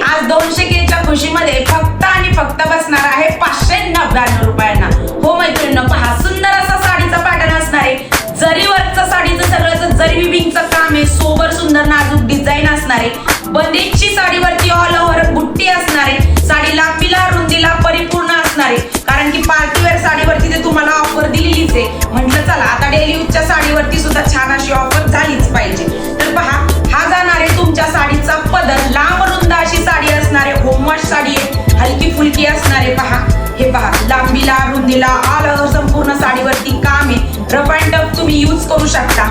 आज 200K च्या खुशीमध्ये फक्त आणि फक्त बसणार आहे 599 रुपयांना। हो मैत्रिणींनो, पहा सुंदर असा साडीचा पॅटर्न असणार आहे। जरीवरचं साडीचं सगळं जरी विविंगचं काम आहे, सोबर सुंदर नाजूक डिझाईन असणार आहे। बंदिजची साडीवरती ऑल ओव्हर बुट्टी असणार आहे। साडी लांबीला रुंदीला परिपूर्ण असणार आहे, कारण की पार्टीवेअर साडीवरती ते तुम्हाला ऑफर दिलेलीच आहे। म्हटलं चला आता डेली यूजच्या साडीवरती सुद्धा छान अशी ऑफर झालीच पाहिजे। तर पहा, हा जाणार आहे तुमच्या साडीचा पदर, लांब रुंद अशी साडी असणार आहे। होमवॉश साडी आहे, हलकी फुलकी असणार आहे। पहा, हे पहा, लांबीला रुंदीला ऑल ओव्हर संपूर्ण साडीवरती काम आहे। रफ अँड टफ तुम्ही यूज करू शकता।